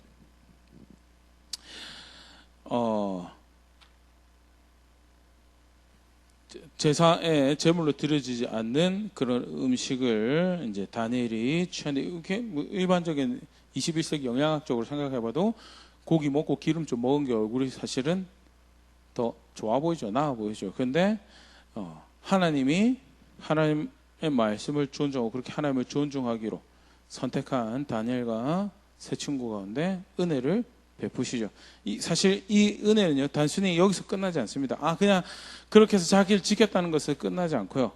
제사에 제물로 드려지지 않는 그런 음식을 이제 다니엘이 취하는데, 이렇게 일반적인 21세기 영양학적으로 생각해봐도 고기 먹고 기름 좀 먹은 게 얼굴이 사실은 더 좋아 보이죠, 나아 보이죠. 근데 하나님의 말씀을 존중하고 그렇게 하나님을 존중하기로 선택한 다니엘과 세 친구 가운데 은혜를 베푸시죠. 사실 이 은혜는요, 단순히 여기서 끝나지 않습니다. 그냥 그렇게 해서 자기를 지켰다는 것에 끝나지 않고요.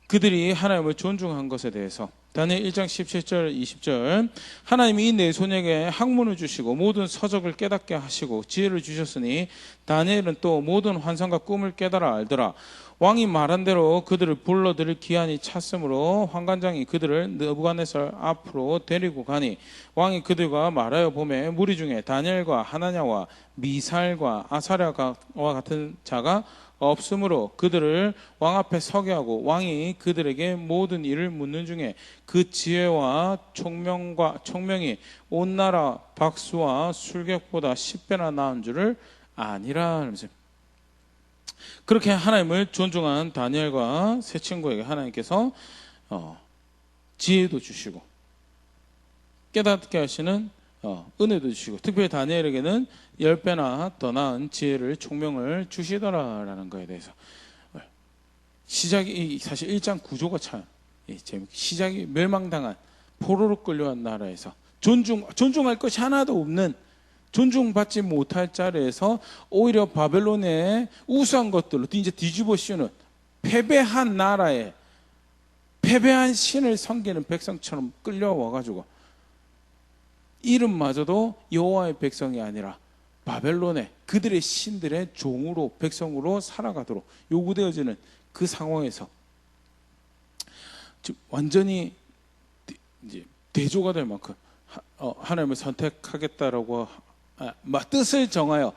그들이 하나님을 존중한 것에 대해서 다니엘 1장 17절 20절 하나님이 이 네 손에게 학문을 주시고 모든 서적을 깨닫게 하시고 지혜를 주셨으니 다니엘은 또 모든 환상과 꿈을 깨달아 알더라. 왕이 말한 대로 그들을 불러들일 기한이 찼으므로 환관장이 그들을 느부갓네살 앞으로 데리고 가니 왕이 그들과 말하여 보매 무리 중에 다니엘과 하나냐와 미사엘과 아사랴와 같은 자가 없으므로 그들을 왕 앞에 서게 하고 왕이 그들에게 모든 일을 묻는 중에 그 지혜와 총명이 온 나라 박수와 술객보다 10배나 나은 줄을 아니라. 그렇게 하나님을 존중한 다니엘과 세 친구에게 하나님께서 지혜도 주시고 깨닫게 하시는 은혜도 주시고, 특별히 다니엘에게는 10배나 더 나은 지혜를 총명을 주시더라라는 거에 대해서 시작이 사실 1장 구조가 참 시작이 멸망당한 포로로 끌려간 나라에서 존중할 것이 하나도 없는, 존중받지 못할 자리에서 오히려 바벨론의 우수한 것들로 이제 뒤집어 씌우는 패배한 나라에 패배한 신을 섬기는 백성처럼 끌려와가지고 이름마저도 여호와의 백성이 아니라 바벨론의 그들의 신들의 종으로 백성으로 살아가도록 요구되어지는 그 상황에서 완전히 이제 대조가 될 만큼 하나님을 선택하겠다라고 뜻을 정하여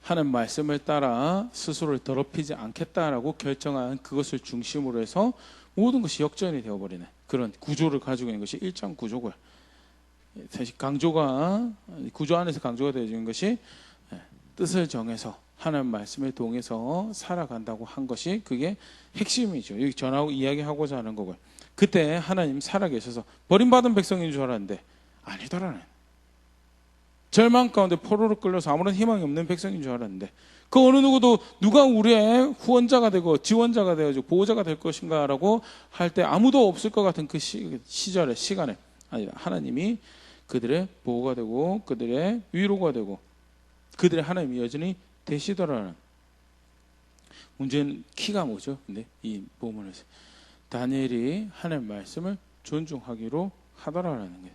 하는 말씀을 따라 스스로를 더럽히지 않겠다라고 결정한 그것을 중심으로 해서 모든 것이 역전이 되어버리는 그런 구조를 가지고 있는 것이 1장 구조고요. 사실 구조 안에서 강조가 되어지는 것이 뜻을 정해서 하나님 말씀에 동해서 살아간다고 한 것이 그게 핵심이죠. 여기 전하고 이야기하고자 하는 거고요. 그때 하나님 살아계셔서 버림받은 백성인 줄 알았는데 아니더라는, 절망 가운데 포로로 끌려서 아무런 희망이 없는 백성인 줄 알았는데 그 어느 누구도 누가 우리의 후원자가 되고 지원자가 되어지고 보호자가 될 것인가라고 할 때 아무도 없을 것 같은 그 시절에 시간에 아니다, 하나님이 그들의 보호가 되고 그들의 위로가 되고 그들의 하나님이 여전히 되시더라는. 문제는 키가 뭐죠? 근데 이 본문에서 다니엘이 하나님 말씀을 존중하기로 하더라라는 거예요.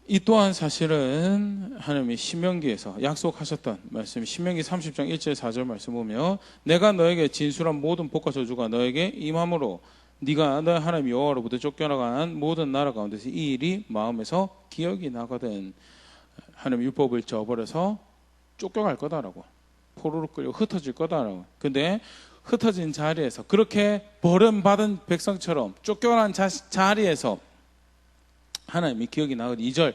이 또한 사실은 하나님이 신명기에서 약속하셨던 말씀이 신명기 30장 1절 4절 말씀 보면 내가 너에게 진술한 모든 복과 저주가 너에게 임함으로 네가 너의 하나님 여호와로부터 쫓겨나간 모든 나라 가운데서 이 일이 마음에서 기억이 나거든. 하나님 율법을 저버려서 쫓겨갈 거다라고, 포로로 끌려 흩어질 거다라고. 근데 흩어진 자리에서 그렇게 버림받은 백성처럼 쫓겨난 자리에서 하나님이 기억이 나거든. 2절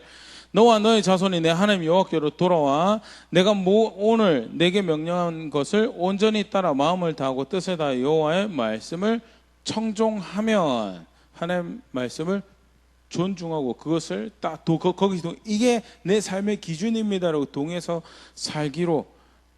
너와 너의 자손이 내 하나님 여호와께로 돌아와 내가 오늘 내게 명령한 것을 온전히 따라 마음을 다하고 뜻을 다해 여호와의 말씀을 청종하면, 하나님 말씀을 존중하고 그것을 거기서 이게 내 삶의 기준입니다라고 동해서 살기로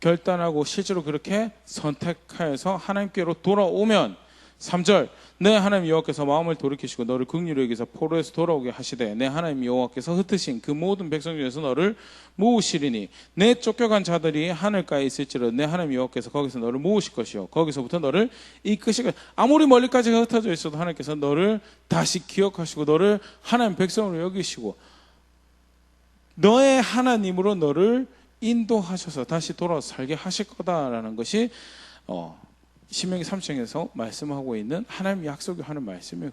결단하고 실제로 그렇게 선택하여서 하나님께로 돌아오면 3절 내 하나님 여호와께서 마음을 돌이키시고 너를 긍휼히 여기서 포로에서 돌아오게 하시되 내 하나님 여호와께서 흩으신 그 모든 백성 중에서 너를 모으시리니 내 쫓겨간 자들이 하늘가에 있을지라도 내 하나님 여호와께서 거기서 너를 모으실 것이요 거기서부터 너를 이끄실 것이요 아무리 멀리까지 흩어져 있어도 하나님께서 너를 다시 기억하시고 너를 하나님 백성으로 여기시고 너의 하나님으로 너를 인도하셔서 다시 돌아서 살게 하실 거다라는 것이 신명기 3장에서 말씀하고 있는 하나님 약속이 하는 말씀이에요.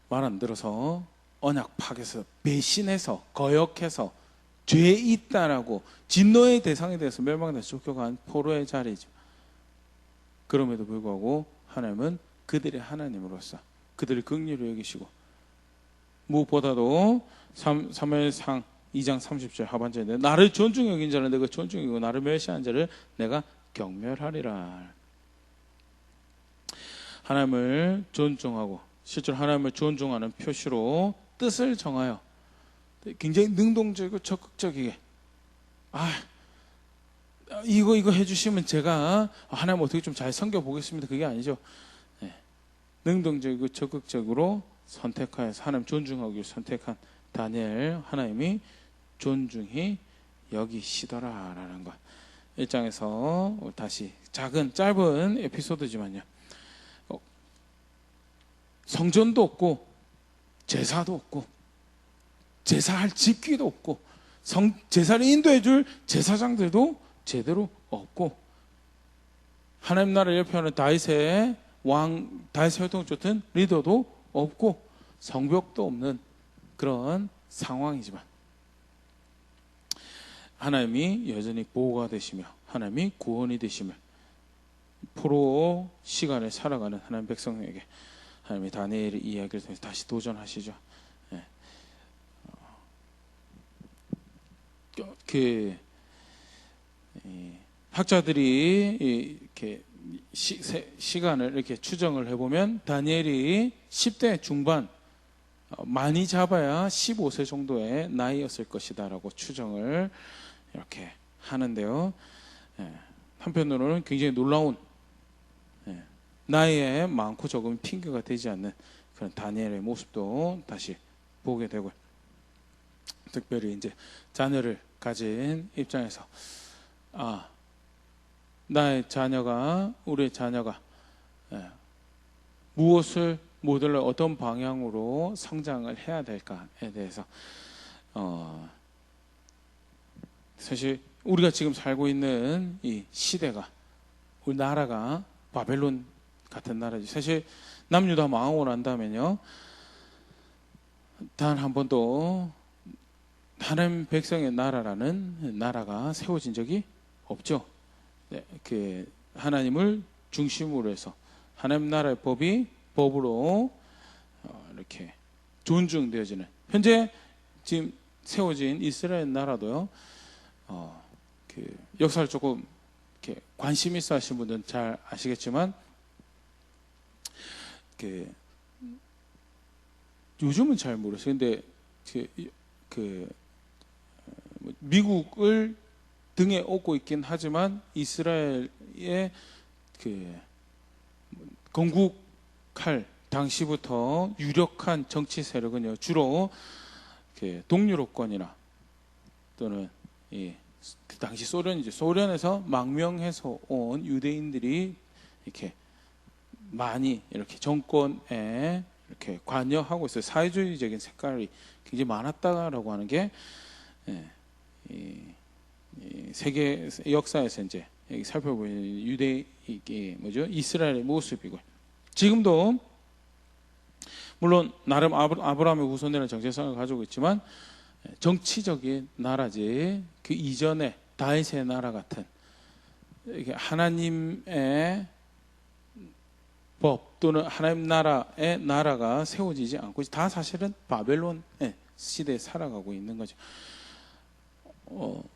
말 안 들어서 언약 파괴해서 배신해서 거역해서 죄에 있다라고 진노의 대상에 대해서 멸망돼서 쫓겨간 포로의 자리죠. 그럼에도 불구하고 하나님은 그들의 하나님으로서 그들을 긍휼히 여기시고 무엇보다도 사무엘상 2장 30절 하반절인데 나를 존중히 여긴 자는 내가 존중히 여기고 나를 멸시한 자를 내가 경멸하리라. 하나님을 존중하고 실제로 하나님을 존중하는 표시로 뜻을 정하여 굉장히 능동적이고 적극적이게 이거 해주시면 제가 하나님 어떻게 좀 잘 섬겨보겠습니다. 그게 아니죠. 네. 능동적이고 적극적으로 선택하여서 하나님 존중하기를 선택한 다니엘 하나님이 존중히 여기시더라라는 것. 1장에서 다시 작은 짧은 에피소드지만요. 성전도 없고 제사도 없고 제사할 집기도 없고 제사를 인도해 줄 제사장들도 제대로 없고 하나님 나라를 열표하는 다윗의 혈통 쫓은 리더도 없고 성벽도 없는 그런 상황이지만 하나님이 여전히 보호가 되시며 하나님이 구원이 되시며 포로 시간을 살아가는 하나님 백성에게 하나님이 다니엘의 이야기를 통해서 다시 도전하시죠. 학자들이 이렇게 시간을 이렇게 추정을 해보면 다니엘이 10대 중반 많이 잡아야 15세 정도의 나이였을 것이다라고 추정을 이렇게 하는데요. 한편으로는 굉장히 놀라운 나이에 많고 적으면 핑계가 되지 않는 그런 다니엘의 모습도 다시 보게 되고 특별히 이제 자녀를 가진 입장에서 우리의 자녀가 무엇을 모델로 어떤 방향으로 성장을 해야 될까에 대해서 사실 우리가 지금 살고 있는 이 시대가 우리 나라가 바벨론 같은 나라지. 사실 남유다 망하고 난 다음에요 단 한 번도 하나님 백성의 나라라는 나라가 세워진 적이 없죠. 하나님을 중심으로 해서 하나님 나라의 법으로 이렇게 존중되어지는 현재 지금 세워진 이스라엘 나라도요. 역사를 조금 이렇게 관심 있어 하시는 분들은 잘 아시겠지만 요즘은 잘 모르겠어요. 근데 미국을 등에 업고 있긴 하지만 이스라엘의 건국할 당시부터 유력한 정치 세력은요 주로 동유럽권이나 또는 그 당시 소련에서 망명해서 온 유대인들이 이렇게 많이 이렇게 정권에 이렇게 관여하고 있어요. 사회주의적인 색깔이 굉장히 많았다라고 하는 게 세계 역사에서 이제 살펴보는 이스라엘의 모습이고 지금도 물론 나름 아브라함의 후손이라는 정체성을 가지고 있지만 정치적인 나라지 그 이전에 다윗의 나라 같은 하나님의 법 또는 하나님 나라의 나라가 세워지지 않고 다 사실은 바벨론 시대에 살아가고 있는 거죠.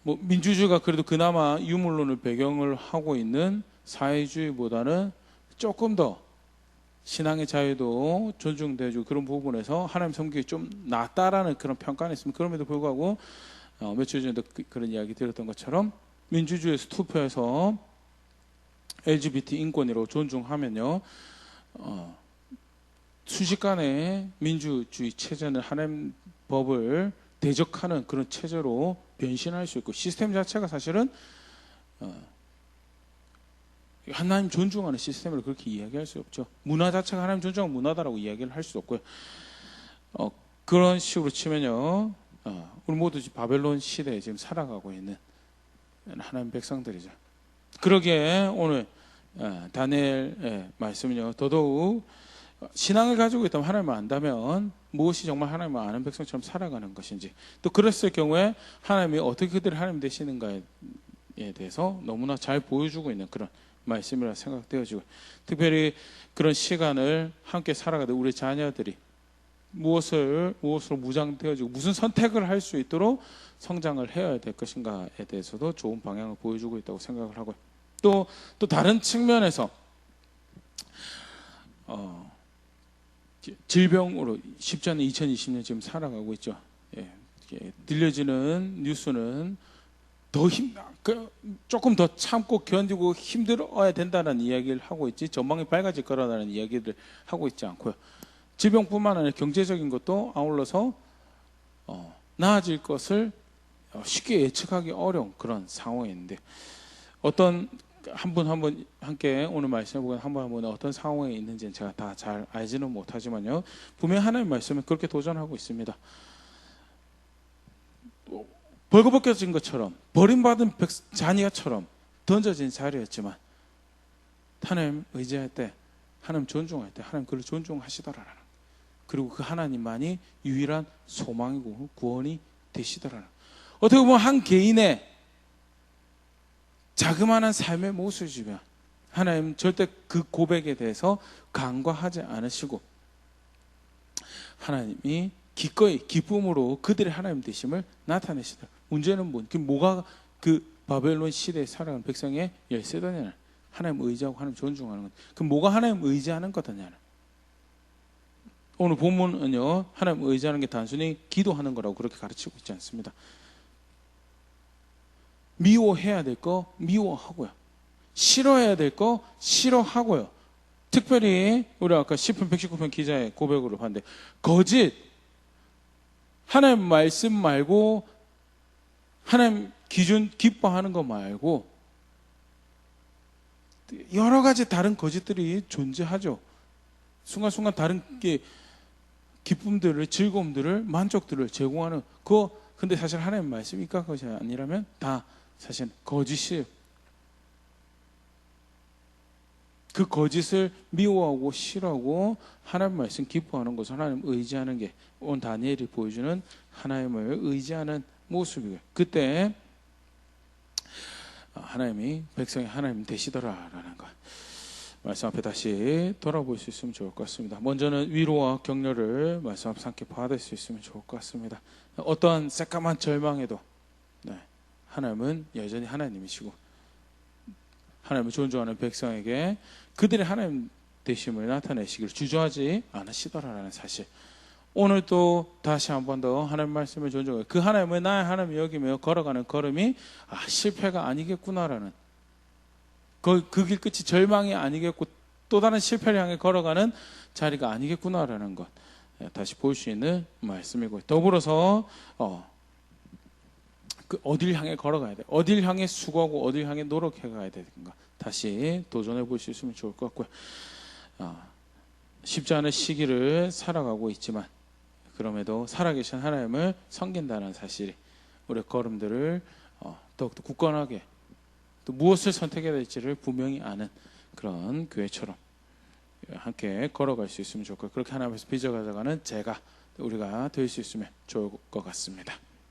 민주주의가 그래도 그나마 유물론을 배경을 하고 있는 사회주의보다는 조금 더 신앙의 자유도 존중되어주고 그런 부분에서 하나님 섬기기 좀 낫다라는 그런 평가는 있습니다. 그럼에도 불구하고 며칠 전에도 그런 이야기 드렸던 것처럼 민주주의에서 투표해서 LGBT 인권이라고 존중하면요, 순식간에 민주주의 체제는 하나님 법을 대적하는 그런 체제로 변신할 수 있고, 시스템 자체가 사실은 하나님 존중하는 시스템을 그렇게 이야기할 수 없죠. 문화 자체가 하나님 존중하는 문화다라고 이야기를 할 수 없고요. 그런 식으로 치면요, 우리 모두 바벨론 시대에 지금 살아가고 있는 하나님 백성들이죠. 그러기에 오늘 다니엘의 말씀은요, 더더욱 신앙을 가지고 있다면, 하나님을 안다면 무엇이 정말 하나님을 아는 백성처럼 살아가는 것인지, 또 그랬을 경우에 하나님이 어떻게 그들이 하나님 되시는가에 대해서 너무나 잘 보여주고 있는 그런 말씀이라 생각되어지고, 특별히 그런 시간을 함께 살아가다 우리 자녀들이 무엇으로 무장되어지고 무슨 선택을 할 수 있도록 성장을 해야 될 것인가에 대해서도 좋은 방향을 보여주고 있다고 생각을 하고요. 또 다른 측면에서 질병으로 쉽지 않은 2020년 지금 살아가고 있죠. 들려지는 뉴스는 조금 더 참고 견디고 힘들어야 된다는 이야기를 하고 있지, 전망이 밝아질 거라는 이야기를 하고 있지 않고요. 질병뿐만 아니라 경제적인 것도 아울러서 나아질 것을 쉽게 예측하기 어려운 그런 상황에 있는데, 어떤 한 분 함께 오늘 말씀해 보면 한 분 어떤 상황에 있는지는 제가 다 잘 알지는 못하지만요, 분명히 하나님 말씀에 그렇게 도전하고 있습니다. 벌거벗겨진 것처럼, 버림받은 자녀처럼 던져진 자리였지만, 하나님 의지할 때, 하나님 존중할 때 하나님 그를 존중하시더라라는, 그리고 그 하나님만이 유일한 소망이고 구원이 되시더라라는, 어떻게 보면 한 개인의 자그마한 삶의 모습이지만 하나님 절대 그 고백에 대해서 간과하지 않으시고, 하나님이 기꺼이 기쁨으로 그들의 하나님 되심을 나타내시더라. 문제는 뭐가 그 바벨론 시대에 살아가는 백성의 열쇠더냐는, 하나님 의지하고 하나님 존중하는 것. 그럼 뭐가 하나님 의지하는 거더냐는, 오늘 본문은요, 하나님 의지하는 게 단순히 기도하는 거라고 그렇게 가르치고 있지 않습니다. 미워해야 될 거 미워하고요, 싫어해야 될 거 싫어하고요. 특별히 우리 아까 시편 119편 기자의 고백으로 봤는데, 거짓, 하나님 말씀 말고 하나님 기준 기뻐하는 거 말고 여러 가지 다른 거짓들이 존재하죠. 순간순간 다른 기쁨들을, 즐거움들을, 만족들을 제공하는 그거, 근데 사실 하나님 말씀이 이까 것이 아니라면 다 사실 거짓이에요. 그 거짓을 미워하고 싫어하고 하나님 말씀 기뻐하는 것을 하나님 의지하는 게 온 다니엘이 보여주는 하나님을 의지하는 모습이고요. 그때 하나님이 백성이 하나님 되시더라라는 것, 말씀 앞에 다시 돌아볼 수 있으면 좋을 것 같습니다. 먼저는 위로와 격려를 말씀 앞에 함께 받을 수 있으면 좋을 것 같습니다. 어떠한 새까만 절망에도 하나님은 여전히 하나님이시고, 하나님을 존중하는 백성에게 그들의 하나님 되심을 나타내시기를 주저하지 않으시더라라는 사실, 오늘 또 다시 한 번 더 하나님 말씀을 존중하고 그 하나님을 나의 하나님 여기며 걸어가는 걸음이 실패가 아니겠구나라는, 그 길 끝이 절망이 아니겠고 또 다른 실패를 향해 걸어가는 자리가 아니겠구나라는 것, 다시 볼 수 있는 말씀이고, 더불어서 어딜 향해 걸어가야 돼, 어딜 향해 수고하고 어딜 향해 노력해 가야 되는가, 다시 도전해 볼 수 있으면 좋을 것 같고요. 쉽지 않은 시기를 살아가고 있지만 그럼에도 살아계신 하나님을 섬긴다는 사실이 우리의 걸음들을 더욱더 굳건하게, 또 무엇을 선택해야 될지를 분명히 아는 그런 교회처럼 함께 걸어갈 수 있으면 좋고, 그렇게 하나님 앞에서 빚어가져가는 우리가 될 수 있으면 좋을 것 같습니다.